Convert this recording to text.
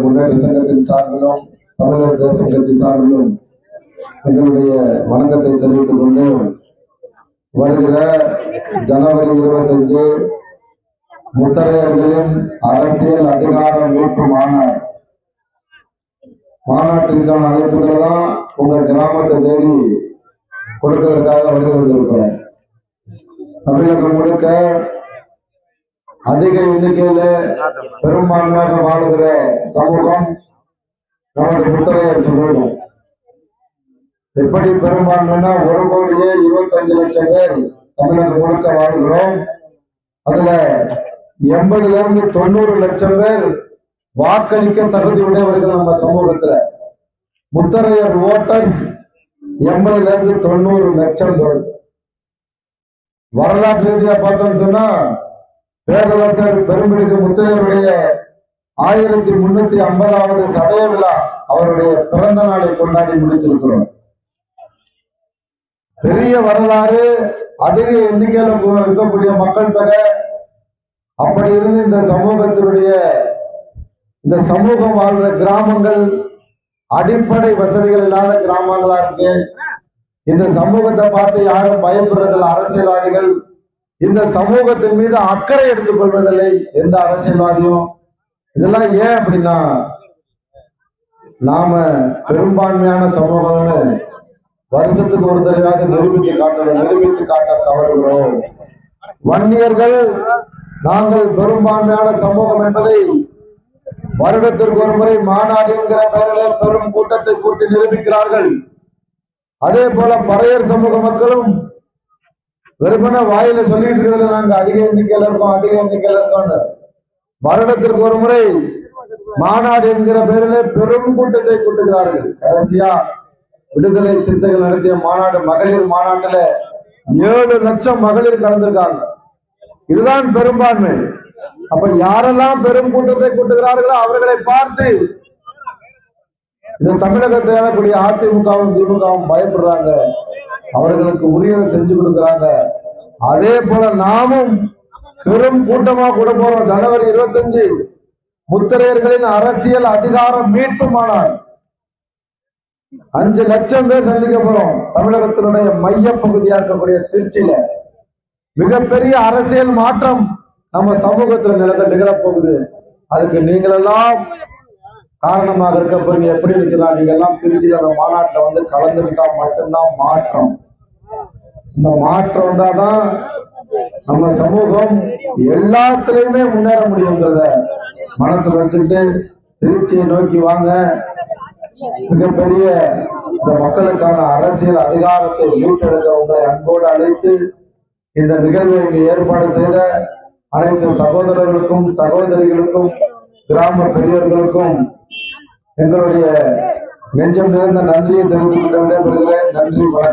முன்னேற்ற சங்கத்தின் சார்பிலும் தமிழர் தேசம் கட்சி சார்பிலும் எங்களுடைய வணக்கத்தை தெரிவித்துக் கொண்டு வருகிற ஜனவரி 25 முத்தரையர்களின் அரசியல் அதிகார மீட்பு மாநாட்டிற்கான அழைப்புதல தான் உங்க கிராமத்தை தேடி கொடுப்பதற்காக வருகை வந்திருக்கிறோம். தமிழகம் முழுக்க அதிக எண்ணிக்கையில பெரும்பான்மையாக வாழுகிற சமூகம் நமது முத்தரையர் சமூகம். எப்படி பெரும்பான்மைனா 1,25,00,000 பேர் தமிழகம் முழுக்க வாழ்கிறோம். அதுல 80 to 90 லட்சம் பேர் வாக்களிக்க தகுதி உடையவர்கள் நம்ம சமூகத்துல. முத்தரையர் ஓட்டர்ஸ் 80 to 90 லட்சம் பேர். வரலாற்று ரீதியா பார்த்தோம்னு சொன்னா பேரரசர் பெரும்பிடுகு முத்தரையருடைய 1350வது சதய விழா அவருடைய பிறந்த நாளை கொண்டாடி முடித்திருக்கிறோம். பெரிய வரலாறு, அதிக எண்ணிக்கையில இருக்கக்கூடிய மக்கள் தொகை. அப்படி இருந்து இந்த சமூகம் வாழ்ற கிராமங்கள் அடிப்படை வசதிகள் இல்லாத கிராமங்களா இருக்கு. இந்த சமூகத்தை பார்த்து யாரும் பயப்படுறதில்லை அரசியல்வாதிகள். இந்த சமூகத்தின் மீது அக்கறை எடுத்துக் கொள்வதில்லை எந்த அரசியல்வாதியும். இதெல்லாம் ஏன் அப்படின்னா, நாம பெரும்பான்மையான சமூகம்னு வருஷத்துக்கு ஒரு தடவையாவது நிரூபித்து காட்ட தவறுகிறோம். வன்னியர்கள் நாங்கள் பெரும்பான்மையான சமூகம் என்பதை வருடத்திற்கு ஒரு முறை மாநாடு என்கிற பெயரில் பெரும் கூட்டத்தை கூட்டி நிரூபிக்கிறார்கள். அதே போல பறையர் சமூக மக்களும் வெறுமன வாயில சொல்லிட்டு இருக்கிறதுல நாங்க அதிக எண்ணிக்கையில இருக்கோம். வருடத்திற்கு ஒரு முறை மாநாடு என்கிற பெயரிலே பெரும் கூட்டத்தை கூட்டுகிறார்கள். கடைசியா விடுதலை சிறுத்தைகள் நடத்திய மாநாடு, மகளிர் மாநாட்டுல 7 லட்சம் மகளிர் கலந்திருக்காங்க. இதுதான் பெரும்பான்மை. அப்ப யாரெல்லாம் பெரும் கூட்டத்தை கூட்டுகிறார்களோ அவர்களை பார்த்து இந்த தமிழகத்தை ஆளக்கூடிய அதிமுகவும் திமுகவும் பயப்படுறாங்க. அவர்களுக்கு உரியதை செஞ்சு கொடுக்கிறாங்க. அதே போல நாமும் பெரும் கூட்டமா கூட போறோம். ஜனவரி 25 முத்தரையர்களின் அரசியல் அதிகார மீட்பு மாநாடு 5 லட்சம் பேர் சந்திக்க போறோம். தமிழகத்தினுடைய மைய பகுதியா இருக்கக்கூடிய திருச்சியில மிகப்பெரிய அரசியல் மாற்றம் நம்ம சமூகத்துல நிகழப்போகுது. அதுக்கு நீங்களெல்லாம் காரணமாக இருக்க போறீங்க. எப்படின்னு சொன்னா, நீங்க எல்லாம் திருச்சியில அந்த மாநாட்டுல கலந்துக்கிட்டா மட்டும்தான் மாற்றம். இந்த மாற்றம் வந்தாதான் நம்ம சமூகம் எல்லாத்துலயுமே முன்னேற முடியுங்கிறத மனசுல வச்சுக்கிட்டு திருச்சியை நோக்கி வாங்க. மிகப்பெரிய இந்த மக்களுக்கான அரசியல் அதிகாரத்தை மீட்டெடுக்க உங்களை அன்போடு அழைத்து இந்த நிகழ்வை இங்கு ஏற்பாடு செய்த அனைத்து சகோதரர்களுக்கும் சகோதரிகளுக்கும் கிராம பெரியவர்களுக்கும் எங்களுடைய நெஞ்சம் நிறைந்த நன்றியை தெரிவித்துக் கொண்டு விடைபெறுகிறேன். நன்றி, வணக்கம்.